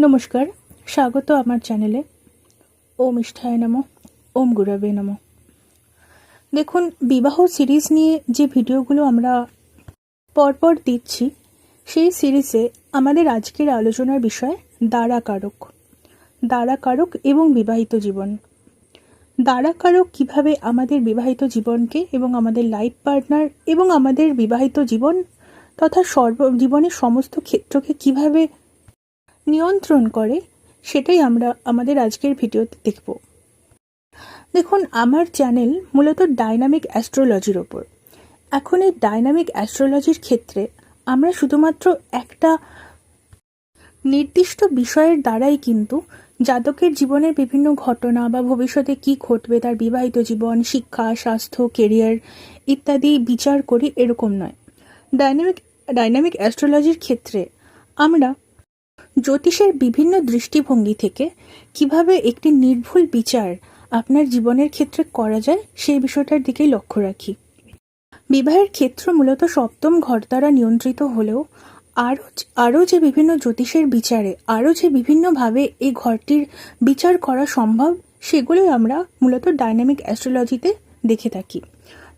নমস্কার, স্বাগত আমার চ্যানেলে। ওম ইষ্ঠায় নমঃ, ওম গুরবে নমঃ। দেখুন, বিবাহ সিরিজ নিয়ে যে ভিডিওগুলো আমরা পরপর দিচ্ছি, সেই সিরিজে আমাদের আজকের আলোচনার বিষয় দ্বারাকারক এবং বিবাহিত জীবন। দ্বারাকারক কিভাবে আমাদের বিবাহিত জীবনকে এবং আমাদের লাইফ পার্টনার এবং আমাদের বিবাহিত জীবন তথা জীবনের সমস্ত ক্ষেত্রকে কিভাবে নিয়ন্ত্রণ করে, সেটাই আমরা আমাদের আজকের ভিডিওতে দেখব। দেখুন, আমার চ্যানেল মূলত ডাইনামিক অ্যাস্ট্রোলজির ওপর। এখন এই ডাইনামিক অ্যাস্ট্রোলজির ক্ষেত্রে আমরা শুধুমাত্র একটা নির্দিষ্ট বিষয়ের দ্বারাই কিন্তু জাতকের জীবনের বিভিন্ন ঘটনা বা ভবিষ্যতে কি ঘটবে, তার বিবাহিত জীবন, শিক্ষা, স্বাস্থ্য, কেরিয়ার ইত্যাদি বিচার করি, এরকম নয়। ডাইনামিক অ্যাস্ট্রোলজির ক্ষেত্রে আমরা জ্যোতিষের বিভিন্ন দৃষ্টিভঙ্গি থেকে কিভাবে একটি নির্ভুল বিচার আপনার জীবনের ক্ষেত্রে করা যায়, সেই বিষয়টার দিকেই লক্ষ্য রাখি। বিবাহের ক্ষেত্র মূলত সপ্তম ঘর দ্বারা নিয়ন্ত্রিত হলেও আরও যে বিভিন্ন জ্যোতিষের বিচারে আরও যে বিভিন্নভাবে এই ঘরটির বিচার করা সম্ভব, সেগুলোই আমরা মূলত ডাইনামিক অ্যাস্ট্রোলজিতে দেখে থাকি।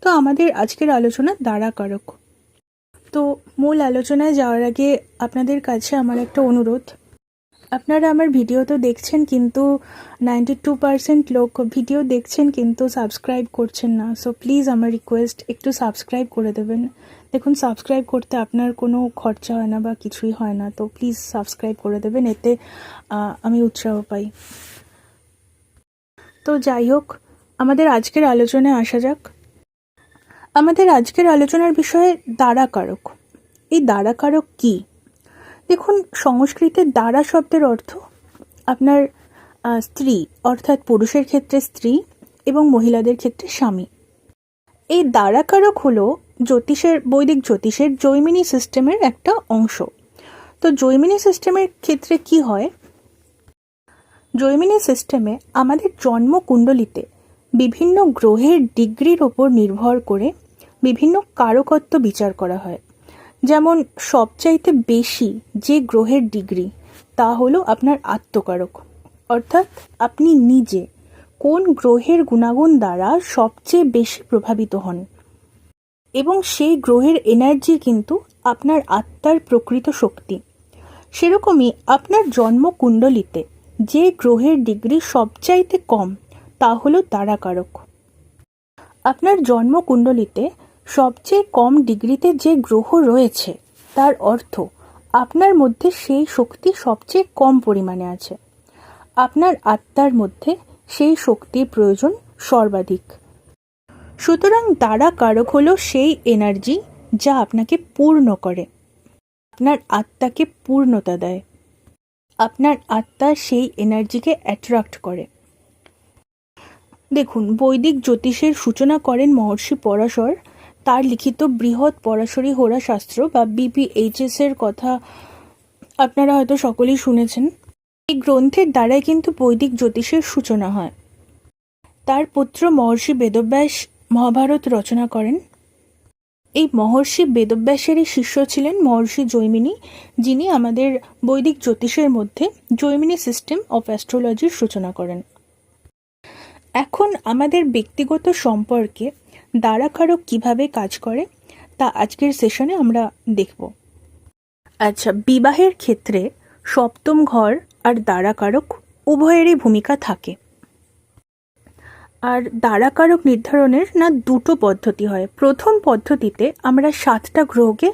তো আমাদের আজকের আলোচনা দ্বারাকারক। তো মূল আলোচনায় যাওয়ার আগে আপনাদের কাছে আমার একটা অনুরোধ। আপনারা আমার ভিডিও তো দেখছেন, কিন্তু 92% লোক ভিডিও দেখছেন কিন্তু সাবস্ক্রাইব করছেন না। সো প্লিজ, আমার রিকোয়েস্ট, একটু সাবস্ক্রাইব করে দেবেন। দেখুন, সাবস্ক্রাইব করতে আপনার কোনো খরচা হয় না বা কিছুই হয় না, তো প্লিজ সাবস্ক্রাইব করে দেবেন, এতে আমি উৎসাহ পাই। তো যাই হোক, আমাদের আজকের আলোচনায় আসা যাক। আমাদের আজকের আলোচনার বিষয়ে দ্বারাকারক। এই দ্বারাকারক কী? দেখুন, সংস্কৃতে দ্বারা শব্দের অর্থ আপনার স্ত্রী, অর্থাৎ পুরুষের ক্ষেত্রে স্ত্রী এবং মহিলাদের ক্ষেত্রে স্বামী। এই দ্বারাকারক হলো বৈদিক জ্যোতিষের জৈমিনী সিস্টেমের একটা অংশ। তো জৈমিনী সিস্টেমের ক্ষেত্রে কি হয়? জৈমিনী সিস্টেমে আমাদের জন্মকুণ্ডলিতে বিভিন্ন গ্রহের ডিগ্রির ওপর নির্ভর করে বিভিন্ন কারকত্ব বিচার করা হয়। যেমন সবচাইতে বেশি যে গ্রহের ডিগ্রি, তা হলো আপনার আত্মকারক, অর্থাৎ আপনি নিজে কোন গ্রহের গুণাগুণ দ্বারা সবচেয়ে বেশি প্রভাবিত হন, এবং সেই গ্রহের এনার্জি কিন্তু আপনার আত্মার প্রকৃত শক্তি। সেরকমই আপনার জন্মকুণ্ডলিতে যে গ্রহের ডিগ্রি সবচাইতে কম, তা হলো দ্বারাকারক। আপনার জন্মকুণ্ডলিতে সবচেয়ে কম ডিগ্রিতে যে গ্রহ রয়েছে, তার অর্থ আপনার মধ্যে সেই শক্তি সবচেয়ে কম পরিমাণে আছে। আপনার আত্মার মধ্যে সেই শক্তির প্রয়োজন সর্বাধিক। সুতরাং দ্বারাকারক হলো সেই এনার্জি যা আপনাকে পূর্ণ করে, আপনার আত্মাকে পূর্ণতা দেয়, আপনার আত্মা সেই এনার্জিকে অ্যাট্রাক্ট করে। দেখুন, বৈদিক জ্যোতিষের সূচনা করেন মহর্ষি পরাশর। তার লিখিত বৃহৎ পরাশরী হোরা শাস্ত্র বা BPHS এর কথা আপনারা হয়তো সকলেই শুনেছেন। এই গ্রন্থের দ্বারাই কিন্তু বৈদিক জ্যোতিষের সূচনা হয়। তার পুত্র মহর্ষি বেদব্যাস মহাভারত রচনা করেন। এই মহর্ষি বেদব্যাসেরই শিষ্য ছিলেন মহর্ষি জৈমিনী, যিনি আমাদের বৈদিক জ্যোতিষের মধ্যে জৈমিনী সিস্টেম অফ অ্যাস্ট্রোলজির সূচনা করেন। এখন আমাদের ব্যক্তিগত সম্পর্কে দ্বারাকারক কিভাবে কাজ করে, তা আজকের সেশনে আমরা দেখব। আচ্ছা, বিবাহের ক্ষেত্রে সপ্তম ঘর আর দ্বারাকারক উভয়েরই ভূমিকা থাকে। আর দ্বারাকারক নির্ধারণের দুটো পদ্ধতি হয়। প্রথম পদ্ধতিতে আমরা 7টা গ্রহকে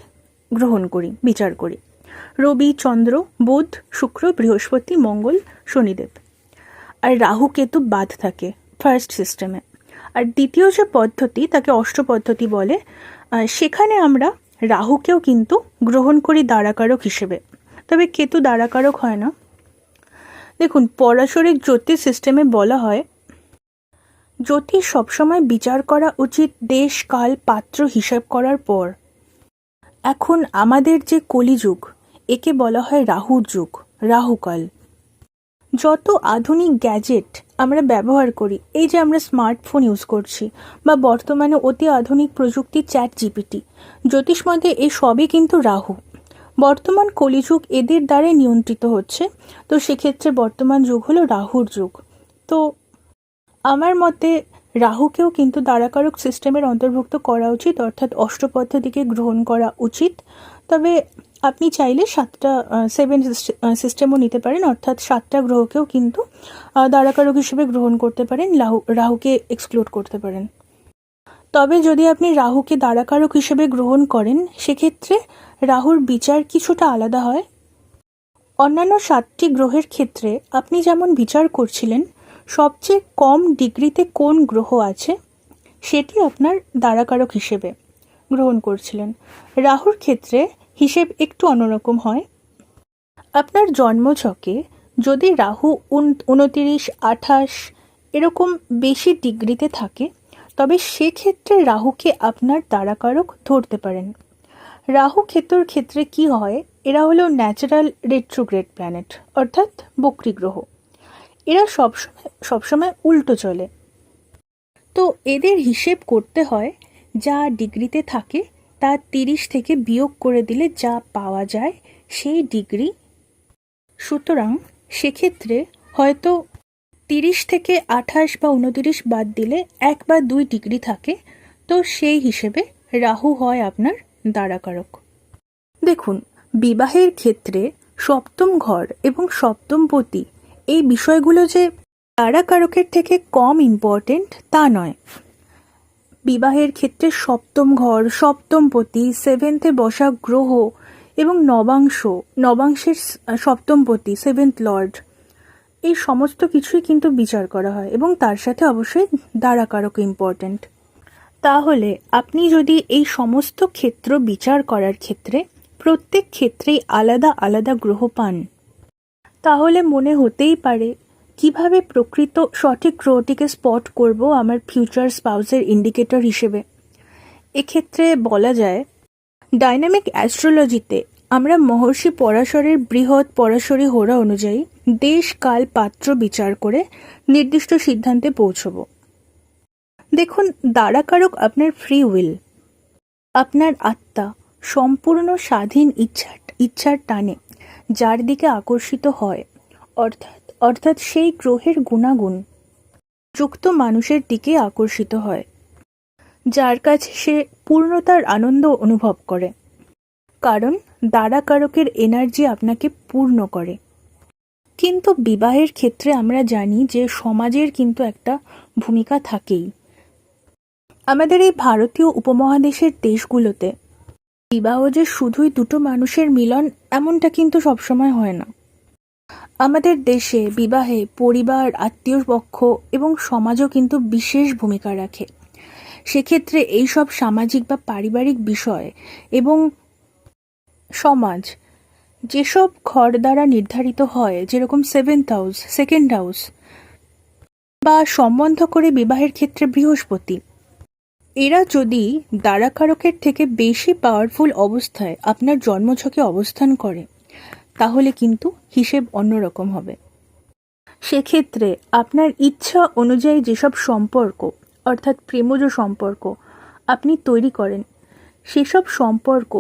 বিচার করি: রবি, চন্দ্র, বুধ, শুক্র, বৃহস্পতি, মঙ্গল, শনিদেব। আর রাহু কেতু বাদ থাকে ফার্স্ট সিস্টেমে। আর দ্বিতীয় যে পদ্ধতি, তাকে অষ্ট পদ্ধতি বলে, সেখানে আমরা রাহুকেও কিন্তু গ্রহণ করি দ্বারাকারক হিসেবে, তবে কেতু দ্বারাকারক হয় না। দেখুন, পরাশরিক জ্যোতিষ সিস্টেমে বলা হয়, জ্যোতিষ সবসময় বিচার করা উচিত দেশ, কাল, পাত্র হিসাব করার পর। এখন আমাদের যে কলিযুগ, একে বলা হয় রাহুর যুগ, রাহুকাল। যত আধুনিক গ্যাজেট আমরা ব্যবহার করি, এই যে আমরা স্মার্টফোন ইউজ করছি বা বর্তমানে অতি আধুনিক প্রযুক্তি ChatGPT, জ্যোতিষমতে এই সবই কিন্তু রাহু। বর্তমান কলিযুগ এদের দ্বারাই নিয়ন্ত্রিত হচ্ছে। তো সেক্ষেত্রে বর্তমান যুগ হলো রাহুর যুগ। তো আমার মতে রাহুকেও কিন্তু দ্বারাকারক সিস্টেমের অন্তর্ভুক্ত করা উচিত, অর্থাৎ অষ্টপদ্ধতিকে গ্রহণ করা উচিত। তবে আপনি চাইলে 7 সিস্টেমও নিতে পারেন, অর্থাৎ 7টা গ্রহকেও কিন্তু দ্বারাকারক হিসেবে গ্রহণ করতে পারেন, রাহুকে এক্সক্লুড করতে পারেন। তবে যদি আপনি রাহুকে দ্বারাকারক হিসেবে গ্রহণ করেন, সেক্ষেত্রে রাহুর বিচার কিছুটা আলাদা হয়। অন্যান্য 7টি গ্রহের ক্ষেত্রে আপনি যেমন বিচার করছিলেন সবচেয়ে কম ডিগ্রিতে কোন গ্রহ আছে সেটি আপনার দ্বারাকারক হিসেবে গ্রহণ করছিলেন। রাহুর ক্ষেত্রে হিসেব একটু অন্যরকম হয়। আপনার জন্মছকে যদি রাহু 29, 28 এরকম বেশি ডিগ্রিতে থাকে, তবে সেক্ষেত্রে রাহুকে আপনার দ্বারাকারক ধরতে পারেন। রাহু ক্ষেত্রের ক্ষেত্রে কি হয়, এরা হলো ন্যাচারাল রেট্রোগ্রেড প্ল্যানেট, অর্থাৎ বক্রী গ্রহ। এরা সবসময় উল্টো চলে। তো এদের হিসেব করতে হয় যা ডিগ্রিতে থাকে তা 30 থেকে বিয়োগ করে দিলে যা পাওয়া যায় সেই ডিগ্রি। সুতরাং সেক্ষেত্রে হয়তো 30 থেকে 28 বা 29 বাদ দিলে 1 বা 2 ডিগ্রি থাকে। তো সেই হিসেবে রাহু হয় আপনার দ্বারাকারক। দেখুন, বিবাহের ক্ষেত্রে সপ্তম ঘর এবং সপ্তমপতি এই বিষয়গুলো যে দ্বারাকারকের থেকে কম ইম্পর্টেন্ট তা নয়। বিবাহের ক্ষেত্রে সপ্তম ঘর, সপ্তমপতি, 7th বসা গ্রহ এবং নবাংশের সপ্তমপতি, 7th লর্ড, এই সমস্ত কিছুই কিন্তু বিচার করা হয় এবং তার সাথে অবশ্যই দ্বারাকারক ইম্পর্টেন্ট। তাহলে আপনি যদি এই সমস্ত ক্ষেত্র বিচার করার ক্ষেত্রে প্রত্যেক ক্ষেত্রেই আলাদা আলাদা গ্রহ পান, তাহলে মনে হতেই পারে কিভাবে প্রকৃত সঠিক গ্রহটিকে স্পট করব আমার ফিউচার স্পাউসের ইন্ডিকেটর হিসেবে। এক্ষেত্রে বলা যায়, ডাইনামিক অ্যাস্ট্রোলজিতে আমরা মহর্ষি পরাশরের বৃহৎ পরাশরী হোরা অনুযায়ী দেশ, কাল, পাত্র বিচার করে নির্দিষ্ট সিদ্ধান্তে পৌঁছব। দেখুন, দ্বারাকারক আপনার ফ্রি উইল, আপনার আত্মা সম্পূর্ণ স্বাধীন ইচ্ছার টানে যার দিকে আকর্ষিত হয়, অর্থাৎ সেই গ্রহের গুণাগুণ যুক্ত মানুষের দিকে আকর্ষিত হয়, যার কাছে সে পূর্ণতার আনন্দ অনুভব করে। কারণ দ্বারাকারকের এনার্জি আপনাকে পূর্ণ করে। কিন্তু বিবাহের ক্ষেত্রে আমরা জানি যে সমাজের কিন্তু একটা ভূমিকা থাকেই। আমাদের এই ভারতীয় উপমহাদেশের দেশগুলোতে বিবাহ যে শুধুই দুটো মানুষের মিলন এমনটা কিন্তু সবসময় হয় না। আমাদের দেশে বিবাহে পরিবার, আত্মীয় পক্ষ এবং সমাজও কিন্তু বিশেষ ভূমিকা রাখে। সেক্ষেত্রে এইসব সামাজিক বা পারিবারিক বিষয় এবং সমাজ যেসব ঘর দ্বারা নির্ধারিত হয়, যেরকম 7th হাউস, 2nd হাউস, বা সম্বন্ধ করে বিবাহের ক্ষেত্রে বৃহস্পতি, এরা যদি দ্বারাকারকের থেকে বেশি পাওয়ারফুল অবস্থায় আপনার জন্মছকে অবস্থান করে, তাহলে কিন্তু হিসেব অন্যরকম হবে। সেক্ষেত্রে আপনার ইচ্ছা অনুযায়ী যেসব সম্পর্ক, অর্থাৎ প্রেমজ সম্পর্ক আপনি তৈরি করেন, সেসব সম্পর্ক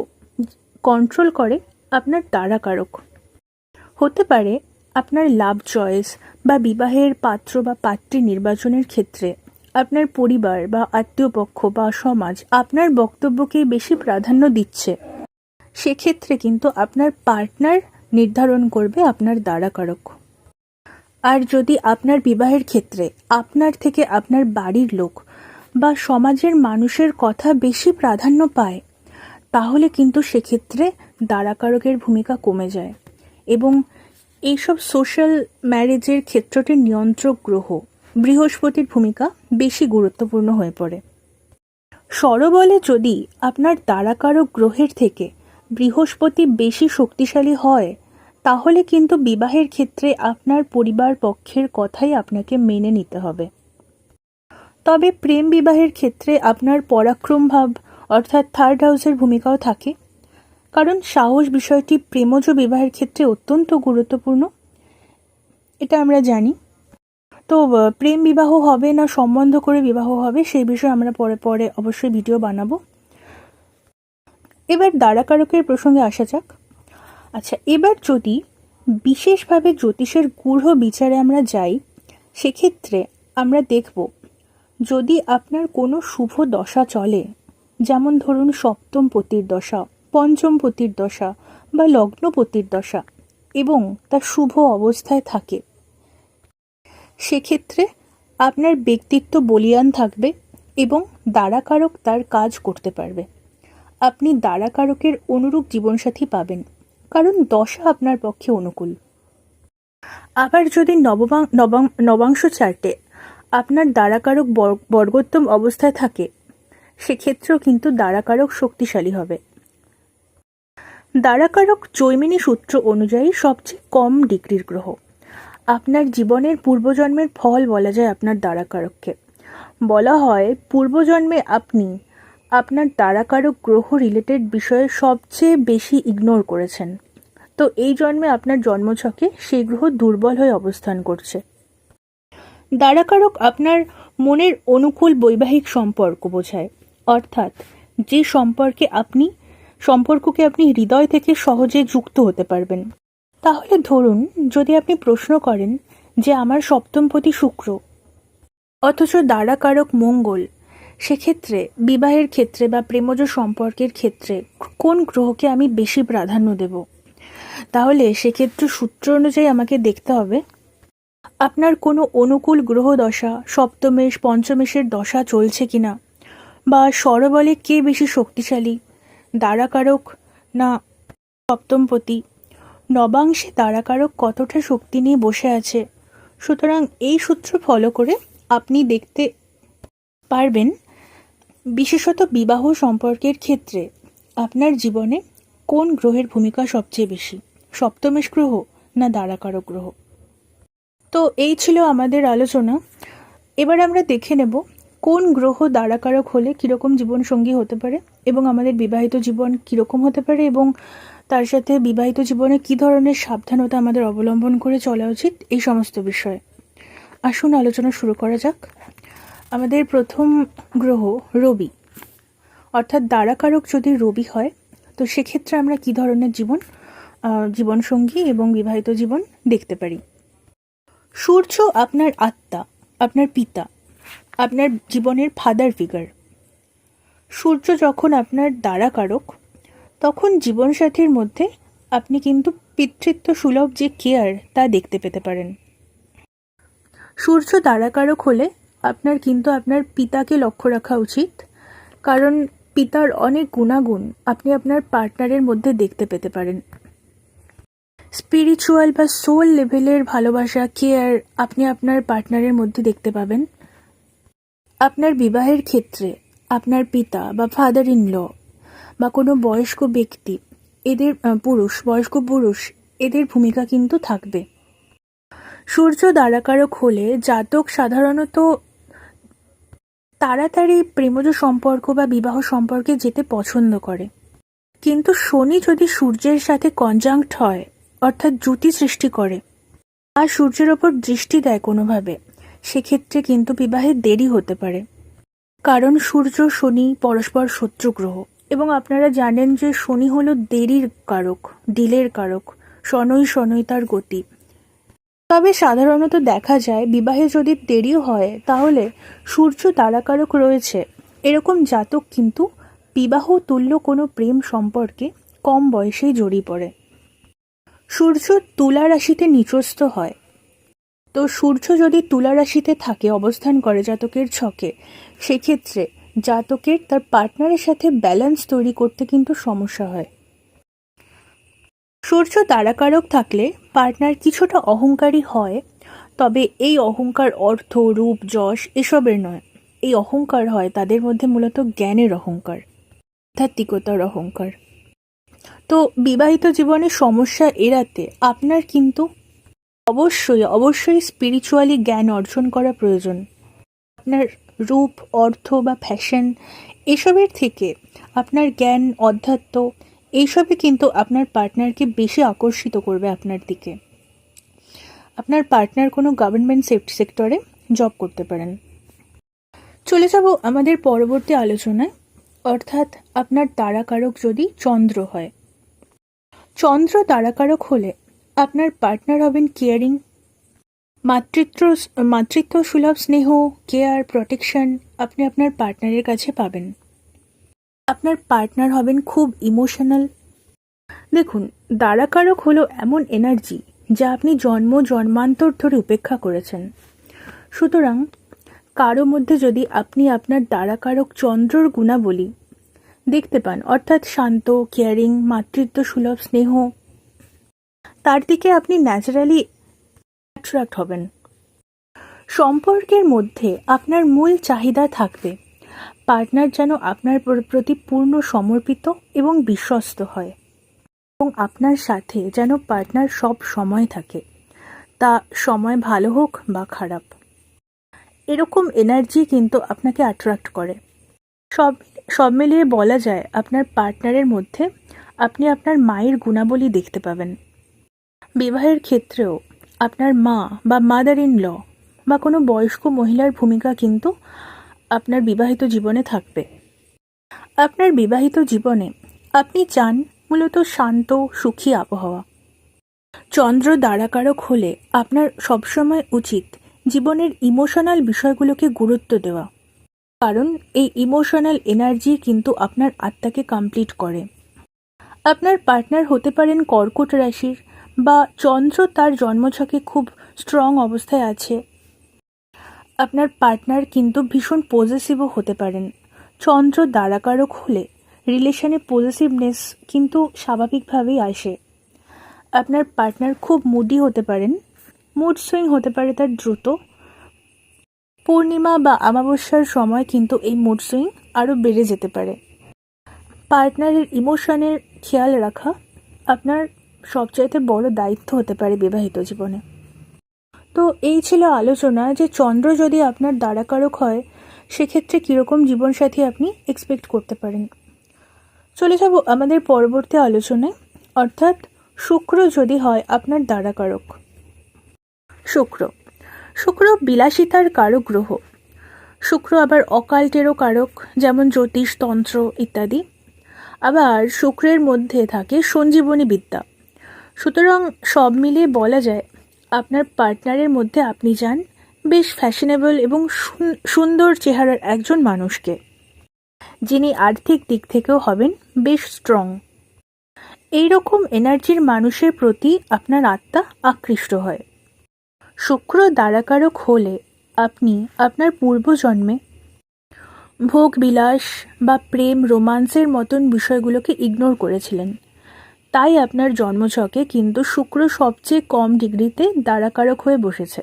কন্ট্রোল করে আপনার দ্বারাকারক। হতে পারে আপনার লাভ চয়েস বা বিবাহের পাত্র বা পাত্রী নির্বাচনের ক্ষেত্রে আপনার পরিবার বা আত্মীয় পক্ষ বা সমাজ আপনার বক্তব্যকে বেশি প্রাধান্য দিচ্ছে। সেক্ষেত্রে কিন্তু আপনার পার্টনার নির্ধারণ করবে আপনার দ্বারাকারক। আর যদি আপনার বিবাহের ক্ষেত্রে আপনার থেকে আপনার বাড়ির লোক বা সমাজের মানুষের কথা বেশি প্রাধান্য পায়, তাহলে কিন্তু সেক্ষেত্রে দ্বারাকারকের ভূমিকা কমে যায় এবং এইসব সোশ্যাল ম্যারেজের ক্ষেত্রটির নিয়ন্ত্রক গ্রহ বৃহস্পতির ভূমিকা বেশি গুরুত্বপূর্ণ হয়ে পড়ে। সরবলে যদি আপনার দ্বারাকারক গ্রহের থেকে বৃহস্পতি বেশি শক্তিশালী হয়, তাহলে কিন্তু বিবাহের ক্ষেত্রে আপনার পরিবার পক্ষের কথাই আপনাকে মেনে নিতে হবে। তবে প্রেম বিবাহের ক্ষেত্রে আপনার পরাক্রম ভাব, অর্থাৎ 3rd হাউসের ভূমিকাও থাকে, কারণ সাহস বিষয়টি প্রেমজ বিবাহের ক্ষেত্রে অত্যন্ত গুরুত্বপূর্ণ, এটা আমরা জানি। তো প্রেম বিবাহ হবে না সম্বন্ধ করে বিবাহ হবে, সেই বিষয়ে আমরা পরে অবশ্যই ভিডিও বানাবো। এবার দ্বারাকারকের প্রসঙ্গে আসা যাক। আচ্ছা, এবার যদি বিশেষভাবে জ্যোতিষের গূঢ় বিচারে আমরা যাই, সেক্ষেত্রে আমরা দেখব যদি আপনার কোনো শুভ দশা চলে, যেমন ধরুন সপ্তম পতির দশা, পঞ্চম পতির দশা বা লগ্নপতির দশা, এবং তা শুভ অবস্থায় থাকে, সেক্ষেত্রে আপনার ব্যক্তিত্ব বলীয়ান থাকবে এবং দ্বারাকারক তার কাজ করতে পারবে। আপনি দ্বারাকারকের অনুরূপ জীবনসাথী পাবেন, কারণ দশা আপনার পক্ষে অনুকূল। আবার যদি নবাংশ চার্টে আপনার দ্বারাকারক বর্গোত্তম অবস্থায় থাকে, সেক্ষেত্রেও কিন্তু দ্বারাকারক শক্তিশালী হবে। দ্বারাকারক জৈমিনী সূত্র অনুযায়ী সবচেয়ে কম ডিগ্রির গ্রহ। আপনার জীবনের পূর্বজন্মের ফল বলা যায় আপনার দ্বারাকারককে। বলা হয় পূর্বজন্মে আপনি আপনার দ্বারাকারক গ্রহ রিলেটেড বিষয়ে সবচেয়ে বেশি ইগনোর করেছেন, তো এই জন্মে আপনার জন্মছকে সেই গ্রহ দুর্বল হয়ে অবস্থান করছে। দ্বারাকারক আপনার মনের অনুকূল বৈবাহিক সম্পর্ক বোঝায়, অর্থাৎ যে সম্পর্ককে আপনি হৃদয় থেকে সহজে যুক্ত হতে পারবেন। তাহলে ধরুন, যদি আপনি প্রশ্ন করেন যে আমার সপ্তমপতি শুক্র অথচ দ্বারাকারক মঙ্গল, সেক্ষেত্রে বিবাহের ক্ষেত্রে বা প্রেমজ সম্পর্কের ক্ষেত্রে কোন গ্রহকে আমি বেশি প্রাধান্য দেব, তাহলে সেক্ষেত্রে সূত্র অনুযায়ী আমাকে দেখতে হবে আপনার কোনো অনুকূল গ্রহ দশা, সপ্তমেশ পঞ্চমেশের দশা চলছে কিনা, বা স্বরবলে কে বেশি শক্তিশালী, দ্বারাকারক না সপ্তমপতি, নবাংশে দ্বারাকারক কতটা শক্তি নিয়ে বসে আছে। সুতরাং এই সূত্র ফলো করে আপনি দেখতে পারবেন বিশেষত বিবাহ সম্পর্কের ক্ষেত্রে আপনার জীবনে কোন গ্রহের ভূমিকা সবচেয়ে বেশি, সপ্তমেশ গ্রহ না দ্বারাকারক গ্রহ। তো এই ছিল আমাদের আলোচনা। এবার আমরা দেখে নেব কোন গ্রহ দ্বারাকারক হলে কীরকম জীবনসঙ্গী হতে পারে এবং আমাদের বিবাহিত জীবন কীরকম হতে পারে, এবং তার সাথে বিবাহিত জীবনে কী ধরনের সাবধানতা আমাদের অবলম্বন করে চলা উচিত, এই সমস্ত বিষয়ে। আসুন আলোচনা শুরু করা যাক। আমাদের প্রথম গ্রহ রবি, অর্থাৎ দ্বারাকারক যদি রবি হয়, তো সেক্ষেত্রে আমরা কী ধরনের জীবনসঙ্গী এবং বিবাহিত জীবন দেখতে পারি। সূর্য আপনার আত্মা, আপনার পিতা, আপনার জীবনের ফাদার ফিগার। সূর্য যখন আপনার দ্বারাকারক, তখন জীবনসাথীর মধ্যে আপনি কিন্তু পিতৃত্ব সুলভ যে কেয়ার তা দেখতে পেতে পারেন। সূর্য দ্বারাকারক হলে আপনার পিতাকে লক্ষ্য রাখা উচিত, কারণ পিতার অনেক গুণাগুণ আপনি আপনার পার্টনারের মধ্যে দেখতে পেতে পারেন। স্পিরিচুয়াল বা সোল লেভেলের ভালোবাসা, কেয়ার আপনি আপনার পার্টনারের মধ্যে দেখতে পাবেন। আপনার বিবাহের ক্ষেত্রে আপনার পিতা বা ফাদার ইন ল বা কোনো বয়স্ক ব্যক্তি, বয়স্ক পুরুষ, এদের ভূমিকা কিন্তু থাকবে। সূর্য দ্বারাকারক হলে জাতক সাধারণত তাড়াতাড়ি প্রেমজ সম্পর্ক বা বিবাহ সম্পর্কে যেতে পছন্দ করে, কিন্তু শনি যদি সূর্যের সাথে কনজাংক্ট হয়, অর্থাৎ জুতি সৃষ্টি করে আর সূর্যের ওপর দৃষ্টি দেয় কোনোভাবে, সেক্ষেত্রে কিন্তু বিবাহে দেরি হতে পারে। কারণ সূর্য শনি পরস্পর শত্রু গ্রহ, এবং আপনারা জানেন যে শনি হলো দেরির কারক, ডিলের কারক, শনৈ তার গতি। তবে সাধারণত দেখা যায় বিবাহে যদি দেরিও হয়, তাহলে সূর্য দ্বারাকারক রয়েছে এরকম জাতক কিন্তু বিবাহ তুল্য কোনো প্রেম সম্পর্কে কম বয়সেই জড়িয়ে পড়ে। সূর্য তুলা রাশিতে নিচস্থ হয়, তো সূর্য যদি তুলা রাশিতে থাকে, অবস্থান করে জাতকের ছকে, সেক্ষেত্রে জাতকের তার পার্টনারের সাথে ব্যালেন্স তৈরি করতে কিন্তু সমস্যা হয়। সূর্য দ্বারাকারক থাকলে পার্টনার কিছুটা অহংকারী হয়, তবে এই অহংকার অর্থ, রূপ, যশ এসবের নয়। এই অহংকার হয় তাদের মধ্যে মূলত জ্ঞানের অহংকার, আধ্যাত্মিকতার অহংকার। তো বিবাহিত জীবনে সমস্যা এড়াতে আপনার কিন্তু অবশ্যই স্পিরিচুয়ালি জ্ঞান অর্জন করা প্রয়োজন। আপনার রূপ, অর্থ বা ফ্যাশন এসবের থেকে আপনার জ্ঞান, অধ্যাত্ম এইসবই কিন্তু আপনার পার্টনারকে বেশি আকর্ষিত করবে আপনার দিকে। আপনার পার্টনার কোনো গভর্নমেন্ট সেক্টরে জব করতে পারেন। চলে যাব আমাদের পরবর্তী আলোচনায়, অর্থাৎ আপনার দ্বারাকারক যদি চন্দ্র হয়। চন্দ্র দ্বারাকারক হলে আপনার পার্টনার হবেন কেয়ারিং, মাতৃত্ব মাতৃত্ব সুলভ স্নেহ, কেয়ার, প্রোটেকশন আপনি আপনার পার্টনারের কাছে পাবেন। আপনার পার্টনার হবেন খুব ইমোশনাল। দেখুন, দ্বারাকারক হলো এমন এনার্জি যা আপনি জন্ম জন্মান্তর ধরে উপেক্ষা করেছেন। সুতরাং কারো মধ্যে যদি আপনি আপনার দ্বারাকারক চন্দ্রর গুণাবলী দেখতে পান, অর্থাৎ শান্ত, কেয়ারিং, মাতৃত্ব সুলভ স্নেহ, তার দিকে আপনি ন্যাচারালি অ্যাট্রাক্ট হবেন। সম্পর্কের মধ্যে আপনার মূল চাহিদা থাকবে পার্টনার যেন আপনার প্রতি পূর্ণ সমর্পিত এবং বিশ্বস্ত হয়, এবং আপনার সাথে যেন পার্টনার সব সময় থাকে, তা সময় ভালো হোক বা খারাপ। এরকম এনার্জি কিন্তু আপনাকে অ্যাট্রাক্ট করে। সব সব মিলিয়ে বলা যায় আপনার পার্টনারের মধ্যে আপনি আপনার মায়ের গুণাবলী দেখতে পাবেন। বিবাহের ক্ষেত্রেও আপনার মা বা মাদার ইন ল বা কোনো বয়স্ক মহিলার ভূমিকা কিন্তু আপনার বিবাহিত জীবনে থাকবে। আপনার বিবাহিত জীবনে আপনি চান মূলত শান্ত, সুখী আবহাওয়া। চন্দ্র দ্বারাকারক হলে আপনার সবসময় উচিত জীবনের ইমোশনাল বিষয়গুলোকে গুরুত্ব দেওয়া, কারণ এই ইমোশনাল এনার্জি কিন্তু আপনার আত্মাকে কমপ্লিট করে। আপনার পার্টনার হতে পারেন কর্কট রাশির, বা চন্দ্র তার জন্মছকে খুব স্ট্রং অবস্থায় আছে। আপনার পার্টনার কিন্তু ভীষণ পজেসিভও হতে পারেন। চন্দ্র দ্বারাকারক হলে রিলেশনে পজেসিভনেস কিন্তু স্বাভাবিকভাবেই আসে। আপনার পার্টনার খুব মুডি হতে পারেন, মুড সুইং হতে পারে তার দ্রুত। পূর্ণিমা বা অমাবস্যার সময় কিন্তু এই মুড সুইং আরও বেড়ে যেতে পারে। পার্টনারের ইমোশনের খেয়াল রাখা আপনার সবচাইতে বড় দায়িত্ব হতে পারে বিবাহিত জীবনে। তো এই ছিল আলোচনা যে চন্দ্র যদি আপনার দ্বারাকারক হয় সেক্ষেত্রে কীরকম জীবনসাথী আপনি এক্সপেক্ট করতে পারেন। চলে যাব আমাদের পরবর্তী আলোচনায়, অর্থাৎ শুক্র যদি হয় আপনার দ্বারাকারক। শুক্র বিলাসিতার কারক গ্রহ। শুক্র আবার অকাল্টেরও কারক, যেমন জ্যোতিষ, তন্ত্র ইত্যাদি। আবার শুক্রের মধ্যে থাকে সঞ্জীবনী বিদ্যা। সুতরাং সব মিলিয়ে বলা যায় আপনার পার্টনারের মধ্যে আপনি চান বেশ ফ্যাশনেবল এবং সুন্দর চেহারার একজন মানুষকে, যিনি আর্থিক দিক থেকেও হবেন বেশ স্ট্রং। এইরকম এনার্জির মানুষের প্রতি আপনার আত্মা আকৃষ্ট হয়। শুক্র দ্বারাকারক হলে আপনি আপনার পূর্বজন্মে ভোগ বিলাস বা প্রেম, রোমান্সের মতন বিষয়গুলোকে ইগনোর করেছিলেন। তাই আপনার জন্মছকে কিন্তু শুক্র সবচেয়ে কম ডিগ্রিতে দ্বারাকারক হয়ে বসেছে।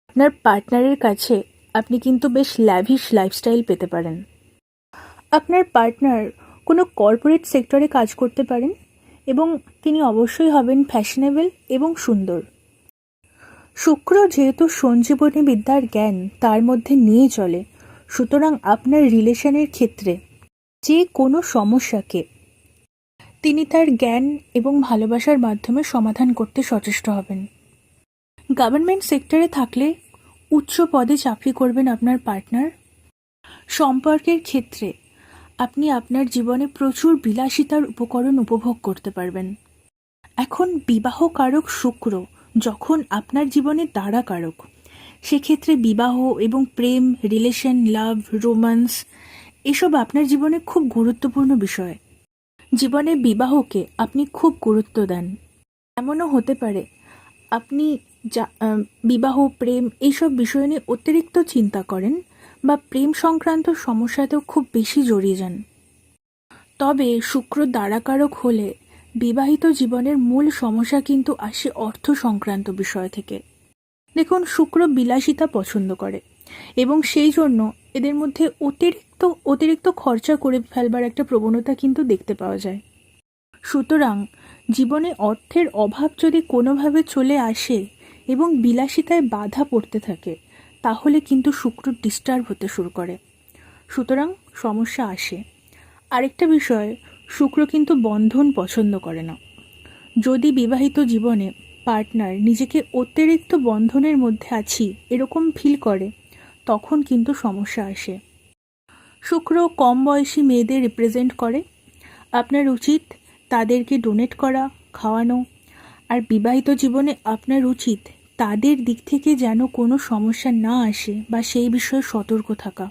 আপনার পার্টনারের কাছে আপনি কিন্তু বেশ ল্যাভিশ লাইফস্টাইল পেতে পারেন। আপনার পার্টনার কোনো কর্পোরেট সেক্টরে কাজ করতে পারেন এবং তিনি অবশ্যই হবেন ফ্যাশনেবল এবং সুন্দর। শুক্র যেহেতু সঞ্জীবনী বিদ্যার জ্ঞান তার মধ্যে নিয়ে চলে, সুতরাং আপনার রিলেশনের ক্ষেত্রে যে কোনো সমস্যাকে তিনি তার জ্ঞান এবং ভালোবাসার মাধ্যমে সমাধান করতে সচেষ্ট হবেন। গভর্নমেন্ট সেক্টরে থাকলে উচ্চ পদে চাকরি করবেন আপনার পার্টনার। সম্পর্কের ক্ষেত্রে আপনি আপনার জীবনে প্রচুর বিলাসিতার উপকরণ উপভোগ করতে পারবেন। এখন বিবাহ কারক শুক্র যখন আপনার জীবনে দ্বারাকারক, সেক্ষেত্রে বিবাহ এবং প্রেম, রিলেশন, লাভ, রোম্যান্স এসব আপনার জীবনে খুব গুরুত্বপূর্ণ বিষয়। জীবনে বিবাহকে আপনি খুব গুরুত্ব দেন। এমনও হতে পারে আপনি বিবাহ, প্রেম এইসব বিষয় নিয়ে অতিরিক্ত চিন্তা করেন বা প্রেম সংক্রান্ত সমস্যাতেও খুব বেশি জড়িয়ে যান। তবে শুক্র দ্বারাকারক হলে বিবাহিত জীবনের মূল সমস্যা কিন্তু আসে অর্থ সংক্রান্ত বিষয় থেকে। দেখুন, শুক্র বিলাসিতা পছন্দ করে এবং সেই জন্য এদের মধ্যে অতিরিক্ত খরচা করে ফেলবার একটা প্রবণতা কিন্তু দেখতে পাওয়া যায়। সুতরাং জীবনে অর্থের অভাব যদি কোনোভাবে চলে আসে এবং বিলাসিতায় বাধা পড়তে থাকে, তাহলে কিন্তু শুক্র ডিস্টার্ব হতে শুরু করে। সুতরাং সমস্যা আসে। আরেকটা বিষয়, শুক্র কিন্তু বন্ধন পছন্দ করে না। যদি বিবাহিত জীবনে পার্টনার নিজেকে অতিরিক্ত বন্ধনের মধ্যে আছি এরকম ফিল করে, তখন কিন্তু সমস্যা আসে। শুক্র কম বয়সী মেয়েদের রিপ্রেজেন্ট করে। আপনার উচিত তাদেরকে ডোনেট করা, খাওয়ানো। আর বিবাহিত জীবনে আপনার উচিত তাদের দিক থেকে যেন কোনো সমস্যা না আসে বা সেই বিষয়ে সতর্ক থাকা।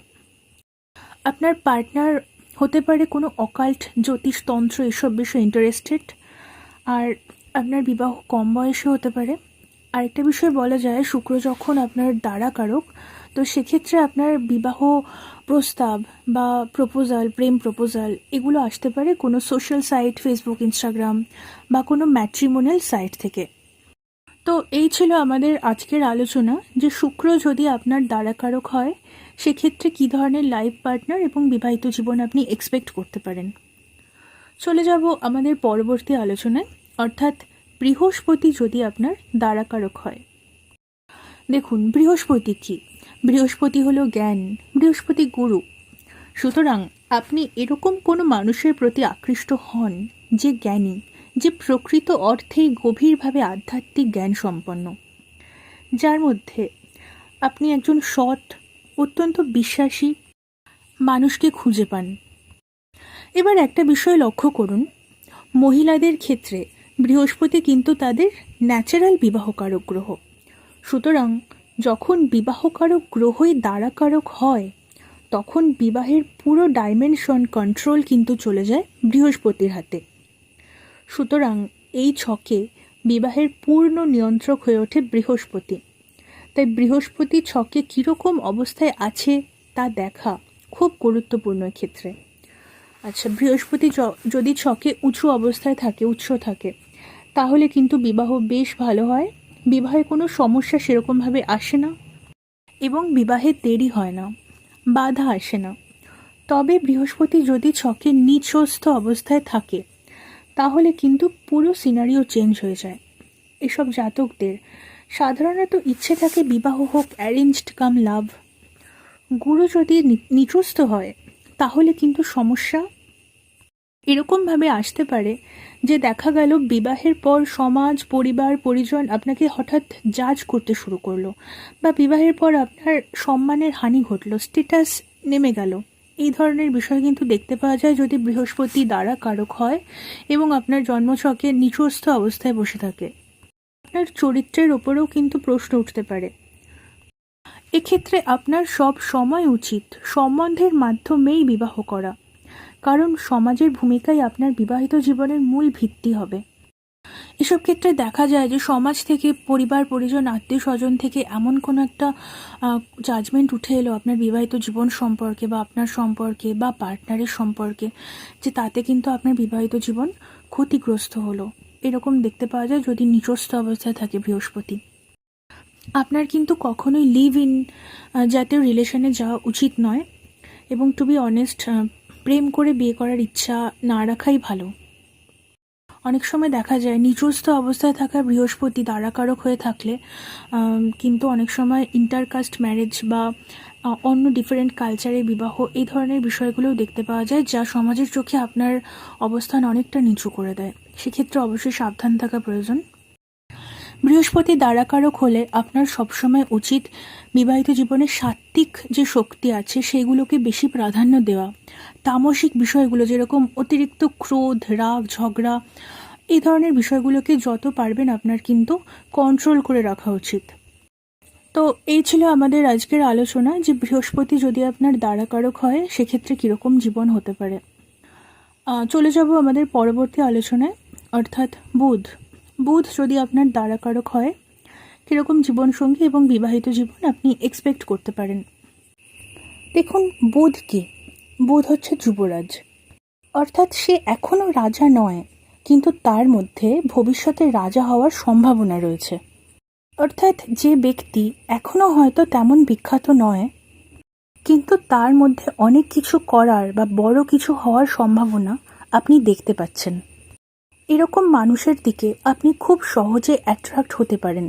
আপনার পার্টনার হতে পারে কোনো অকাল্ট, জ্যোতিষতন্ত্র এসব বিষয়ে ইন্টারেস্টেড, আর আপনার বিবাহ কম বয়সে হতে পারে। আরেকটা বিষয় বলা যায়, শুক্র যখন আপনার দ্বারাকারক, তো সেক্ষেত্রে আপনার বিবাহ প্রস্তাব বা প্রপোজাল, প্রেম প্রপোজাল এগুলো আসতে পারে কোনো সোশ্যাল সাইট, ফেসবুক, ইনস্টাগ্রাম বা কোনো ম্যাট্রিমোনিয়াল সাইট থেকে। তো এই ছিল আমাদের আজকের আলোচনা, যে শুক্র যদি আপনার দ্বারাকারক হয় সেক্ষেত্রে কী ধরনের লাইফ পার্টনার এবং বিবাহিত জীবন আপনি এক্সপেক্ট করতে পারেন। চলে যাব আমাদের পরবর্তী আলোচনায়, অর্থাৎ বৃহস্পতি যদি আপনার দ্বারাকারক হয়। দেখুন, বৃহস্পতি কী? বৃহস্পতি হলো জ্ঞান, বৃহস্পতি গুরু। সুতরাং আপনি এরকম কোনো মানুষের প্রতি আকৃষ্ট হন যে জ্ঞানী, যে প্রকৃত অর্থেই গভীরভাবে আধ্যাত্মিক জ্ঞান সম্পন্ন, যার মধ্যে আপনি একজন সৎ, অত্যন্ত বিশ্বাসী মানুষকে খুঁজে পান। এবার একটা বিষয় লক্ষ্য করুন, মহিলাদের ক্ষেত্রে বৃহস্পতি কিন্তু তাদের ন্যাচারাল বিবাহকারক গ্রহ। সুতরাং যখন বিবাহকারক গ্রহই দ্বারাকারক হয় তখন বিবাহের পুরো ডাইমেনশন, কন্ট্রোল কিন্তু চলে যায় বৃহস্পতির হাতে। সুতরাং এই ছকে বিবাহের পূর্ণ নিয়ন্ত্রক হয়ে ওঠে বৃহস্পতি। তাই বৃহস্পতি ছকে কীরকম অবস্থায় আছে তা দেখা খুব গুরুত্বপূর্ণ ক্ষেত্রে। আচ্ছা, বৃহস্পতি যদি ছকে উঁচু অবস্থায় থাকে, উচ্চ থাকে, তাহলে কিন্তু বিবাহ বেশ ভালো হয়, বিবাহে কোনো সমস্যা সেরকমভাবে আসে না এবং বিবাহে দেরি হয় না, বাধা আসে না। তবে বৃহস্পতি যদি ছকে নিচস্থ অবস্থায় থাকে তাহলে কিন্তু পুরো সিনারিও চেঞ্জ হয়ে যায়। এসব জাতকদের সাধারণত ইচ্ছে থাকে বিবাহ হোক অ্যারেঞ্জড কাম লাভ। গুরু যদি নিচস্থ হয় তাহলে কিন্তু সমস্যা এরকমভাবে আসতে পারে যে দেখা গেল বিবাহের পর সমাজ, পরিবার, পরিজন আপনাকে হঠাৎ জাজ করতে শুরু করলো, বা বিবাহের পর আপনার সম্মানের হানি ঘটলো, স্ট্যাটাস নেমে গেল। এই ধরনের বিষয় কিন্তু দেখতে পাওয়া যায় যদি বৃহস্পতি দ্বারা কারক হয় এবং আপনার জন্মছকে নিচস্থ অবস্থায় বসে থাকে। আপনার চরিত্রের ওপরেও কিন্তু প্রশ্ন উঠতে পারে। এক্ষেত্রে আপনার সব সময় উচিত সম্বন্ধের মাধ্যমেই বিবাহ করা, কারণ সমাজের ভূমিকাই আপনার বিবাহিত জীবনের মূল ভিত্তি হবে। এসব ক্ষেত্রে দেখা যায় যে সমাজ থেকে, পরিবার, পরিজন, আত্মীয় স্বজন থেকে এমন কোনো একটা জাজমেন্ট উঠে এলো আপনার বিবাহিত জীবন সম্পর্কে বা আপনার সম্পর্কে বা পার্টনারের সম্পর্কে, যে তাতে কিন্তু আপনার বিবাহিত জীবন ক্ষতিগ্রস্ত হলো। এরকম দেখতে পাওয়া যায় যদি নিচস্থ অবস্থায় থাকে বৃহস্পতি। আপনার কিন্তু কখনোই লিভ ইন জাতীয় রিলেশনে যাওয়া উচিত নয়, এবং টু বি অনেস্ট প্রেম করে বিয়ে করার ইচ্ছা না রাখাই ভালো। অনেক সময় দেখা যায় নিচস্থ অবস্থায় থাকা বৃহস্পতি দ্বারাকারক হয়ে থাকলে কিন্তু অনেক সময় ইন্টারকাস্ট ম্যারেজ বা অন্য ডিফারেন্ট কালচারের বিবাহ, এই ধরনের বিষয়গুলোও দেখতে পাওয়া যায়, যা সমাজের চোখে আপনার অবস্থান অনেকটা নিচু করে দেয়। সেক্ষেত্রে অবশ্যই সাবধান থাকা প্রয়োজন। বৃহস্পতি দ্বারাকারক হলে আপনার সবসময় উচিত বিবাহিত জীবনে সাত্ত্বিক যে শক্তি আছে সেগুলোকে বেশি প্রাধান্য দেওয়া। তামসিক বিষয়গুলো যেরকম অতিরিক্ত ক্রোধ, রাগ, ঝগড়া, এই ধরনের বিষয়গুলোকে যত পারবেন আপনার কিন্তু কন্ট্রোল করে রাখা উচিত। তো এই ছিল আমাদের আজকের আলোচনা, যে বৃহস্পতি যদি আপনার দ্বারাকারক হয় সেক্ষেত্রে কীরকম জীবন হতে পারে। চলে যাব আমাদের পরবর্তী আলোচনায়, অর্থাৎ বুধ যদি আপনার দ্বারাকারক হয় কীরকম জীবনসঙ্গী এবং বিবাহিত জীবন আপনি এক্সপেক্ট করতে পারেন। দেখুন, বুধ কি? বুধ হচ্ছে যুবরাজ, অর্থাৎ সে এখনও রাজা নয়, কিন্তু তার মধ্যে ভবিষ্যতে রাজা হওয়ার সম্ভাবনা রয়েছে। অর্থাৎ যে ব্যক্তি এখনও হয়তো তেমন বিখ্যাত নয়, কিন্তু তার মধ্যে অনেক কিছু করার বা বড় কিছু হওয়ার সম্ভাবনা আপনি দেখতে পাচ্ছেন, এরকম মানুষের দিকে আপনি খুব সহজে অ্যাট্রাক্ট হতে পারেন।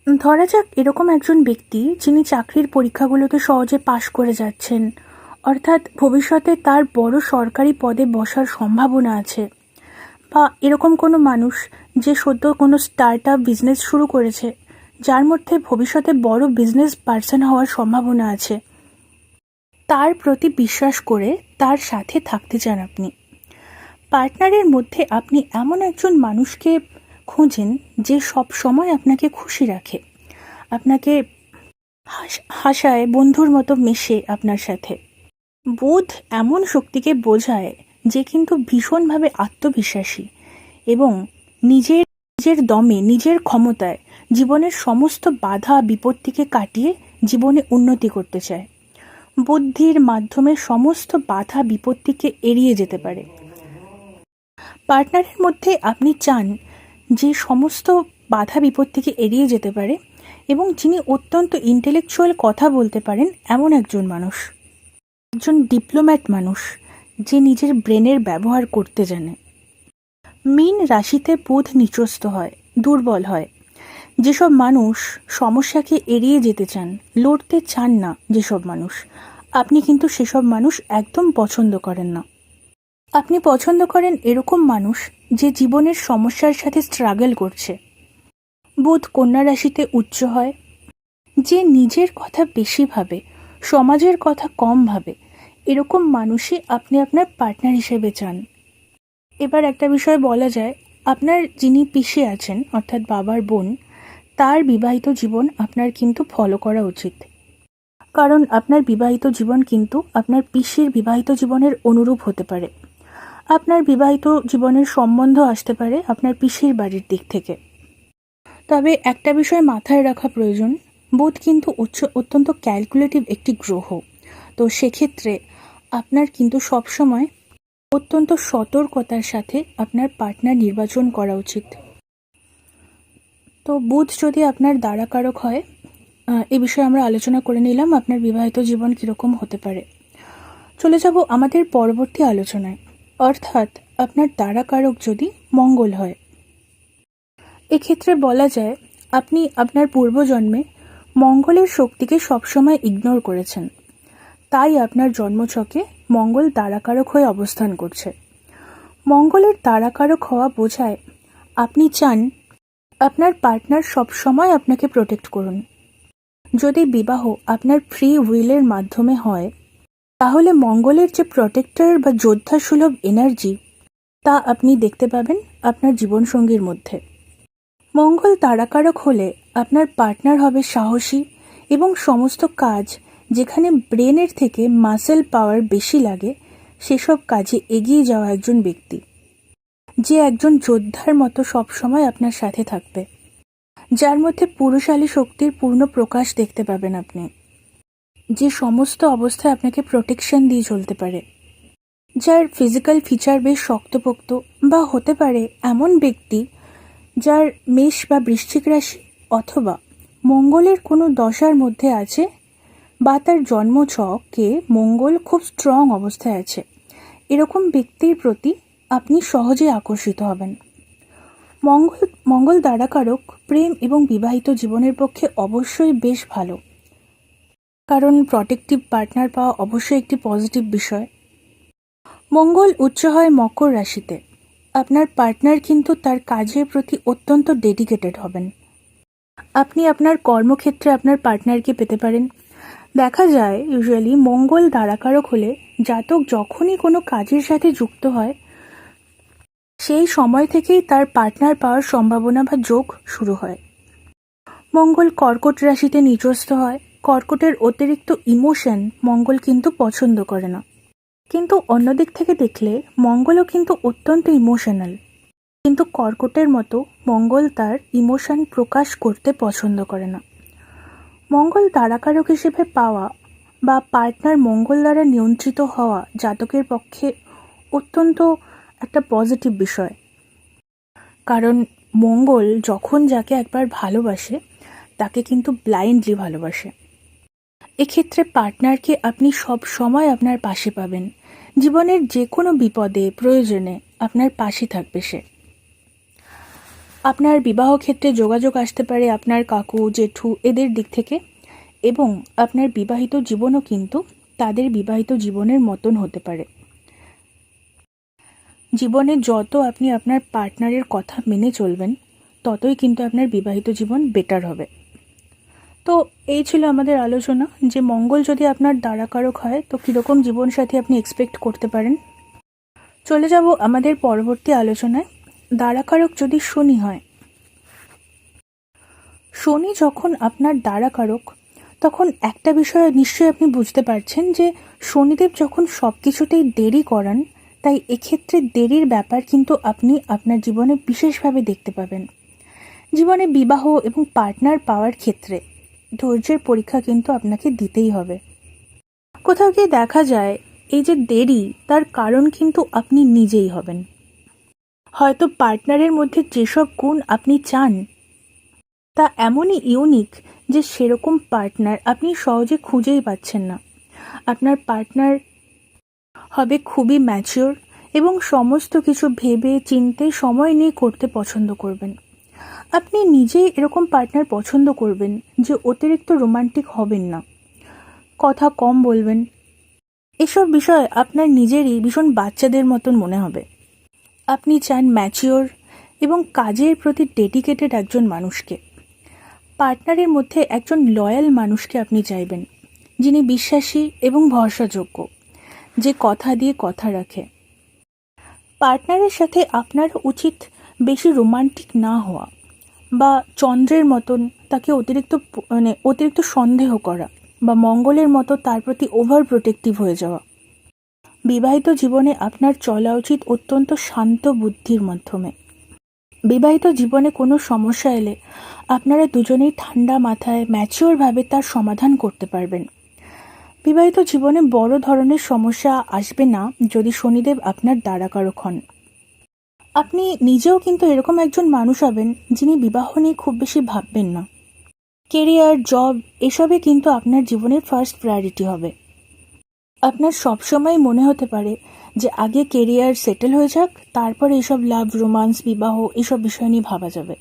ধরা যাক এরকম একজন ব্যক্তি যিনি চাকরির পরীক্ষাগুলোতে সহজে পাশ করে যাচ্ছেন, অর্থাৎ ভবিষ্যতে তার বড় সরকারি পদে বসার সম্ভাবনা আছে, বা এরকম কোনো মানুষ যে সদ্য কোনো স্টার্ট আপ বিজনেস শুরু করেছে, যার মধ্যে ভবিষ্যতে বড় বিজনেস পার্সন হওয়ার সম্ভাবনা আছে, তার প্রতি বিশ্বাস করে তার সাথে থাকতে চান আপনি। পার্টনারের মধ্যে আপনি এমন একজন মানুষকে খোঁজেন যে সব সময় আপনাকে খুশি রাখে, আপনাকে হাসায়, বন্ধুর মতো মেশে আপনার সাথে। বুধ এমন শক্তিকে বোঝায় যে কিন্তু ভীষণভাবে আত্মবিশ্বাসী এবং নিজের নিজের দমে, নিজের ক্ষমতায় জীবনের সমস্ত বাধা বিপত্তিকে কাটিয়ে জীবনে উন্নতি করতে চায়। বুদ্ধির মাধ্যমে সমস্ত বাধা বিপত্তিকে এড়িয়ে যেতে পারে। পার্টনারের মধ্যে আপনি চান যে সমস্ত বাধা বিপত্তিকে এড়িয়ে যেতে পারে এবং যিনি অত্যন্ত ইন্টেলেকচুয়াল কথা বলতে পারেন এমন একজন মানুষ, একজন ডিপ্লোম্যাট মানুষ যে নিজের ব্রেনের ব্যবহার করতে জানে। মীন রাশিতে বুধ নিচস্থ হয়, দুর্বল হয়। যেসব মানুষ সমস্যাকে এড়িয়ে যেতে চান, লড়তে চান না, যেসব মানুষ, আপনি কিন্তু সেসব মানুষ একদম পছন্দ করেন না। আপনি পছন্দ করেন এরকম মানুষ যে জীবনের সমস্যার সাথে স্ট্রাগল করছে। বুধ কন্যা রাশিতে উচ্চ হয়, যে নিজের কথা বেশি ভাবে, সমাজের কথা কম ভাবে, এরকম মানুষই আপনি আপনার পার্টনার হিসেবে চান। এবার একটা বিষয় বলা যায়, আপনার যিনি পিসি আছেন অর্থাৎ বাবার বোন, তার বিবাহিত জীবন আপনার কিন্তু ফলো করা উচিত। কারণ আপনার বিবাহিত জীবন কিন্তু আপনার পিসির বিবাহিত জীবনের অনুরূপ হতে পারে। আপনার বিবাহিত জীবনের সম্বন্ধ আসতে পারে আপনার পিসির বাড়ির দিক থেকে। তবে একটা বিষয় মাথায় রাখা প্রয়োজন, বুধ কিন্তু অত্যন্ত ক্যালকুলেটিভ একটি গ্রহ। তো সেক্ষেত্রে আপনার কিন্তু সবসময় অত্যন্ত সতর্কতার সাথে আপনার পার্টনার নির্বাচন করা উচিত। তো বুধ যদি আপনার দ্বারাকারক হয়, এ বিষয়ে আমরা আলোচনা করে নিলাম আপনার বিবাহিত জীবন কীরকম হতে পারে। চলে যাব আমাদের পরবর্তী আলোচনায়, অর্থাৎ আপনার দ্বারাকারক যদি মঙ্গল হয়। এক্ষেত্রে বলা যায় আপনি আপনার পূর্বজন্মে মঙ্গলের শক্তিকে সবসময় ইগনোর করেছেন, তাই আপনার জন্মছকে মঙ্গল দ্বারাকারক হয়ে অবস্থান করছে। মঙ্গলের দ্বারাকারক হওয়া বোঝায় আপনি চান আপনার পার্টনার সবসময় আপনাকে প্রোটেক্ট করুন। যদি বিবাহ আপনার ফ্রি উইলের মাধ্যমে হয়, তাহলে মঙ্গলের যে প্রোটেক্টর বা যোদ্ধা সুলভ এনার্জি, তা আপনি দেখতে পাবেন আপনার জীবনসঙ্গীর মধ্যে। মঙ্গল দ্বারাকারক হলে আপনার পার্টনার হবে সাহসী এবং সমস্ত কাজ যেখানে ব্রেনের থেকে মাসেল পাওয়ার বেশি লাগে, সেসব কাজে এগিয়ে যাওয়া একজন ব্যক্তি, যে একজন যোদ্ধার মতো সবসময় আপনার সাথে থাকবে, যার মধ্যে পুরুষালী শক্তির পূর্ণ প্রকাশ দেখতে পাবেন আপনি, যে সমস্ত অবস্থায় আপনাকে প্রোটেকশন দিয়ে চলতে পারে, যার ফিজিক্যাল ফিচার বেশ শক্তপোক্ত, বা হতে পারে এমন ব্যক্তি যার মেষ বা বৃশ্চিক রাশি অথবা মঙ্গলের কোনো দশার মধ্যে আছে, বা তার জন্মছকে মঙ্গল খুব স্ট্রং অবস্থায় আছে। এরকম ব্যক্তির প্রতি আপনি সহজে আকর্ষিত হবেন। মঙ্গল দ্বারাকারক প্রেম এবং বিবাহিত জীবনের পক্ষে অবশ্যই বেশ ভালো, কারণ প্রটেক্টিভ পার্টনার পাওয়া অবশ্যই একটি পজিটিভ বিষয়। মঙ্গল উচ্চ হয় মকর রাশিতে। আপনার পার্টনার কিন্তু তার কাজের প্রতি অত্যন্ত ডেডিকেটেড হবেন। আপনি আপনার কর্মক্ষেত্রে আপনার পার্টনারকে পেতে পারেন। দেখা যায় ইউজুয়ালি মঙ্গল দ্বারাকারক হলে জাতক যখনই কোনো কাজের সাথে যুক্ত হয়, সেই সময় থেকেই তার পার্টনার পাওয়ার সম্ভাবনা বা যোগ শুরু হয়। মঙ্গল কর্কট রাশিতে নিচস্থ হয়। কর্কটের অতিরিক্ত ইমোশন মঙ্গল কিন্তু পছন্দ করে না, কিন্তু অন্যদিক থেকে দেখলে মঙ্গলও কিন্তু অত্যন্ত ইমোশনাল, কিন্তু কর্কটের মতো মঙ্গল তার ইমোশন প্রকাশ করতে পছন্দ করে না। মঙ্গল দ্বারাকারক হিসেবে পাওয়া বা পার্টনার মঙ্গল দ্বারা নিয়ন্ত্রিত হওয়া জাতকের পক্ষে অত্যন্ত একটা পজিটিভ বিষয়, কারণ মঙ্গল যখন যাকে একবার ভালোবাসে তাকে কিন্তু ব্লাইন্ডলি ভালোবাসে। এক্ষেত্রে পার্টনারকে আপনি সব সময় আপনার পাশে পাবেন, জীবনের যে কোনো বিপদে প্রয়োজনে আপনার পাশে থাকবে সে। আপনার বিবাহ ক্ষেত্রে যোগাযোগ আসতে পারে আপনার কাকু জেঠু এদের দিক থেকে, এবং আপনার বিবাহিত জীবনও কিন্তু তাদের বিবাহিত জীবনের মতন হতে পারে। জীবনে যত আপনি আপনার পার্টনারের কথা মেনে চলবেন, ততই কিন্তু আপনার বিবাহিত জীবন বেটার হবে। তো এই ছিল আমাদের আলোচনা যে মঙ্গল যদি আপনার দ্বারাকারক হয় তো কীরকম জীবনসাথী আপনি এক্সপেক্ট করতে পারেন। চলে যাব আমাদের পরবর্তী আলোচনায়। দ্বারাকারক যদি শনি হয়, শনি যখন আপনার দ্বারাকারক, তখন একটা বিষয় নিশ্চয়ই আপনি বুঝতে পারছেন যে শনিদেব যখন সব কিছুতেই দেরি করান, তাই এক্ষেত্রে দেরির ব্যাপার কিন্তু আপনি আপনার জীবনে বিশেষভাবে দেখতে পাবেন। জীবনে বিবাহ এবং পার্টনার পাওয়ার ক্ষেত্রে ধৈর্যের পরীক্ষা কিন্তু আপনাকে দিতেই হবে। কোথাও গিয়ে দেখা যায় এই যে দেরি, তার কারণ কিন্তু আপনি নিজেই হবেন। হয়তো পার্টনারের মধ্যে যেসব গুণ আপনি চান তা এমনই ইউনিক যে সেরকম পার্টনার আপনি সহজে খুঁজেই পাচ্ছেন না। আপনার পার্টনার হবে খুবই ম্যাচিওর এবং সমস্ত কিছু ভেবে চিন্তে সময় নিয়ে করতে পছন্দ করবেন। আপনি নিজেই এরকম পার্টনার পছন্দ করবেন যে অতিরিক্ত রোমান্টিক হবেন না, কথা কম বলবেন। এসব বিষয় আপনার নিজেরই ভীষণ বাচ্চাদের মতন মনে হবে। আপনি চান ম্যাচিওর এবং কাজের প্রতি ডেডিকেটেড একজন মানুষকে। পার্টনারের মধ্যে একজন লয়াল মানুষকে আপনি চাইবেন, যিনি বিশ্বাসী এবং ভরসাযোগ্য, যে কথা দিয়ে কথা রাখে। পার্টনারের সাথে আপনার উচিত বেশি রোমান্টিক না হওয়া বা চন্দ্রের মতন তাকে অতিরিক্ত সন্দেহ করা বা মঙ্গলের মতো তার প্রতি ওভার প্রোটেক্টিভ হয়ে যাওয়া। বিবাহিত জীবনে আপনার চলা উচিত অত্যন্ত শান্ত বুদ্ধির মাধ্যমে। বিবাহিত জীবনে কোনো সমস্যা এলে আপনারা দুজনেই ঠান্ডা মাথায় ম্যাচিওরভাবে তার সমাধান করতে পারবেন। বিবাহিত জীবনে বড় ধরনের সমস্যা আসবে না যদি শনিদেব আপনার দ্বারাকারক হন। আপনি নিজেও কিন্তু এরকম একজন মানুষ হবেন যিনি বিবাহ নিয়ে খুব বেশি ভাববেন না। কেরিয়ার, জব এসবে কিন্তু আপনার জীবনের ফার্স্ট প্রায়োরিটি হবে। আপনার সবসময় মনে হতে পারে যে আগে কেরিয়ার সেটেল হয়ে যাক, তারপরে এইসব লাভ, রোমান্স, বিবাহ এসব বিষয় নিয়ে ভাবা যাবে।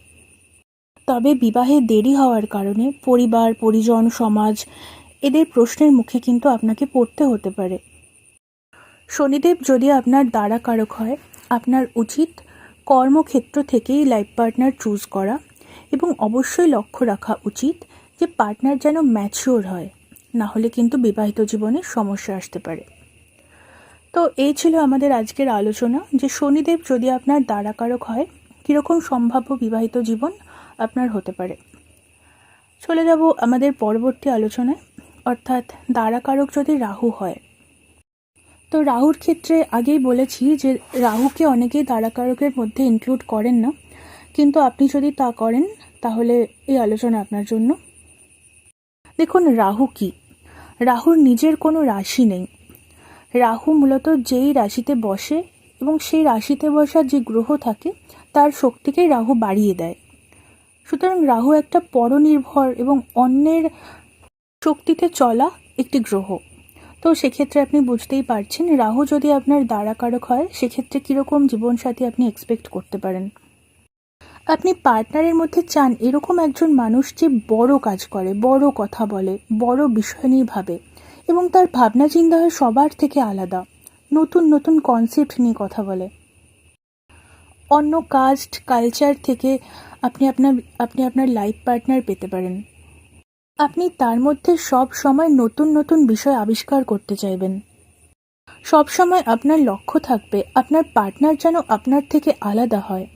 তবে বিবাহে দেরি হওয়ার কারণে পরিবার, পরিজন, সমাজ এদের প্রশ্নের মুখে কিন্তু আপনাকে পড়তে হতে পারে। শনিদেব যদি আপনার দ্বারাকারক হয়, আপনার উচিত কর্মক্ষেত্র থেকেই লাইফ পার্টনার চুজ করা এবং অবশ্যই লক্ষ্য রাখা উচিত যে পার্টনার যেন ম্যাচিওর হয়, না হলে কিন্তু বিবাহিত জীবনে সমস্যা আসতে পারে। তো এই ছিল আমাদের আজকের আলোচনা যে শনিদেব যদি আপনার দ্বারাকারক হয়, কীরকম সম্ভাব্য বিবাহিত জীবন আপনার হতে পারে। চলে যাব আমাদের পরবর্তী আলোচনায়, অর্থাৎ দ্বারাকারক যদি রাহু হয়। তো রাহুর ক্ষেত্রে আগেই বলেছি যে রাহুকে অনেকেই দ্বারাকারকের মধ্যে ইনক্লুড করেন না, কিন্তু আপনি যদি তা করেন তাহলে এই আলোচনা আপনার জন্য। দেখুন, রাহু কি? রাহুর নিজের কোনো রাশি নেই। রাহু মূলত যেই রাশিতে বসে এবং সেই রাশিতে বসা যে গ্রহ থাকে তার শক্তিকেই রাহু বাড়িয়ে দেয়। সুতরাং রাহু একটা পরনির্ভর এবং অন্যের শক্তিতে চলা একটি গ্রহ। তো সেক্ষেত্রে আপনি বুঝতেই পারছেন রাহু যদি আপনার দ্বারাকারক হয় সেক্ষেত্রে কীরকম জীবনসাথী আপনি এক্সপেক্ট করতে পারেন। আপনি পার্টনারের মধ্যে চান এরকম একজন মানুষ যে বড় কাজ করে, বড় কথা বলে, বড় বিষয় নিয়ে ভাবে এবং তার ভাবনা চিন্তা হয় সবার থেকে আলাদা, নতুন নতুন কনসেপ্ট নিয়ে কথা বলে। অন্য কাস্ট, কালচার থেকে আপনি আপনার লাইফ পার্টনার পেতে পারেন। আপনি তার মধ্যে সব সময় নতুন নতুন বিষয় আবিষ্কার করতে চাইবেন। সব সময় আপনার লক্ষ্য থাকবে আপনার পার্টনার যেন আপনার থেকে আলাদা হয়।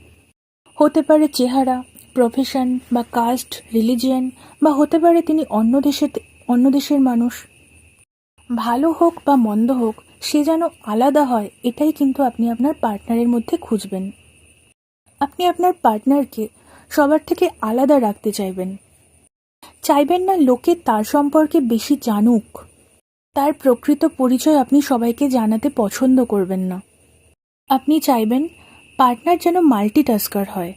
হতে পারে চেহারা, প্রফেশন বা কাস্ট, রিলিজিয়ান, বা হতে পারে তিনি অন্য দেশের মানুষ। ভালো হোক বা মন্দ হোক, সে যেন আলাদা হয়, এটাই কিন্তু আপনি আপনার পার্টনারের মধ্যে খুঁজবেন। আপনি আপনার পার্টনারকে সবার থেকে আলাদা রাখতে চাইবেন না লোকে তার সম্পর্কে বেশি জানুক। তার প্রকৃত পরিচয় আপনি সবাইকে জানাতে পছন্দ করবেন না। আপনি চাইবেন পার্টনার যেন মাল্টিটাস্কার হয়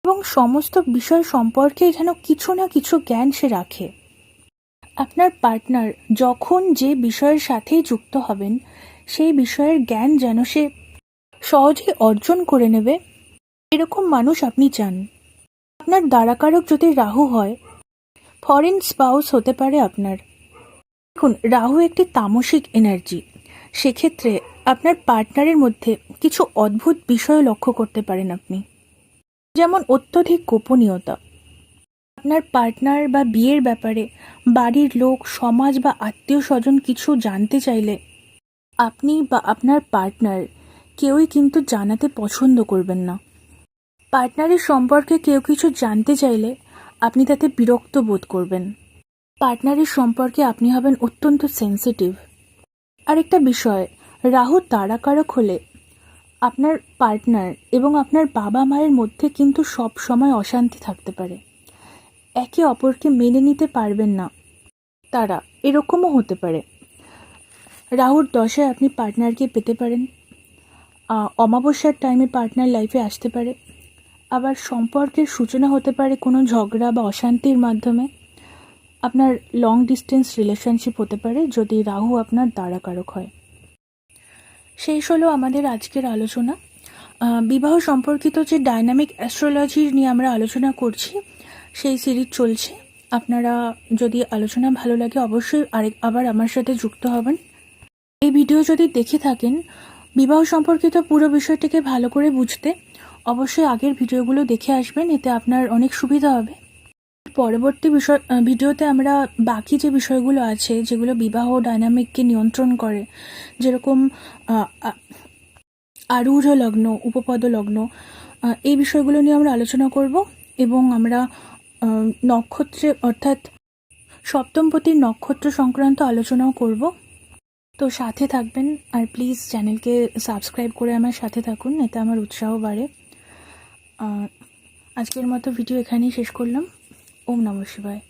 এবং সমস্ত বিষয় সম্পর্কে যেন কিছু না কিছু জ্ঞান সে রাখে। আপনার পার্টনার যখন যে বিষয়ের সাথেই যুক্ত হবেন সেই বিষয়ের জ্ঞান যেন সে সহজেই অর্জন করে নেবে, এরকম মানুষ আপনি চান। আপনার দ্বারাকারক যদি রাহু হয়, ফরেন স্পাউস হতে পারে আপনার। দেখুন, রাহু একটি তামসিক এনার্জি। সেক্ষেত্রে আপনার পার্টনারের মধ্যে কিছু অদ্ভুত বিষয় লক্ষ্য করতে পারেন আপনি, যেমন অত্যধিক গোপনীয়তা। আপনার পার্টনার বা বিয়ের ব্যাপারে বাড়ির লোক, সমাজ বা আত্মীয় স্বজন কিছু জানতে চাইলে আপনি বা আপনার পার্টনার কেউই কিন্তু জানাতে পছন্দ করবেন না। পার্টনারের সম্পর্কে কেউ কিছু জানতে চাইলে আপনি তাতে বিরক্ত বোধ করবেন। পার্টনারের সম্পর্কে আপনি হবেন অত্যন্ত সেন্সিটিভ। আরেকটা বিষয়, রাহু তারাকারক হলে আপনার পার্টনার এবং আপনার বাবা মায়ের মধ্যে কিন্তু সব সময় অশান্তি থাকতে পারে। একে অপরকে মেনে নিতে পারবেন না তারা, এরকমও হতে পারে। রাহুর দশায় আপনি পার্টনারকে পেতে পারেন। অমাবস্যার টাইমে পার্টনার লাইফে আসতে পারে। আবার সম্পর্কের সূচনা হতে পারে কোনো ঝগড়া বা অশান্তির মাধ্যমে। আপনার লং ডিস্টেন্স রিলেশনশিপ হতে পারে যদি রাহু আপনার দ্বারাকারক হয়। শেষ হলো আমাদের আজকের আলোচনা। বিবাহ সম্পর্কিত যে ডাইনামিক অ্যাস্ট্রোলজি নিয়ে আমরা আলোচনা করছি সেই সিরিজ চলছে। আপনারা যদি আলোচনা ভালো লাগে অবশ্যই আবার আমার সাথে যুক্ত হবেন। এই ভিডিও যদি দেখে থাকেন বিবাহ সম্পর্কিত পুরো বিষয়টিকে ভালো করে বুঝতে অবশ্যই আগের ভিডিওগুলো দেখে আসবেন, এতে আপনার অনেক সুবিধা হবে। পরবর্তী ভিডিওতে আমরা বাকি যে বিষয়গুলো আছে যেগুলো বিবাহ ডাইনামিককে নিয়ন্ত্রণ করে, যেরকম আরূঢ় লগ্ন, উপপদ লগ্ন, এই বিষয়গুলো নিয়ে আমরা আলোচনা করব এবং আমরা নক্ষত্রে অর্থাৎ সপ্তমপতির নক্ষত্র সংক্রান্ত আলোচনাও করব। তো সাথে থাকবেন আর প্লিজ চ্যানেলকে সাবস্ক্রাইব করে আমার সাথে থাকুন, এতে আমার উৎসাহ বাড়ে। আজকের মতো ভিডিও এখানেই শেষ করলাম। ওম নমঃ শিবায়।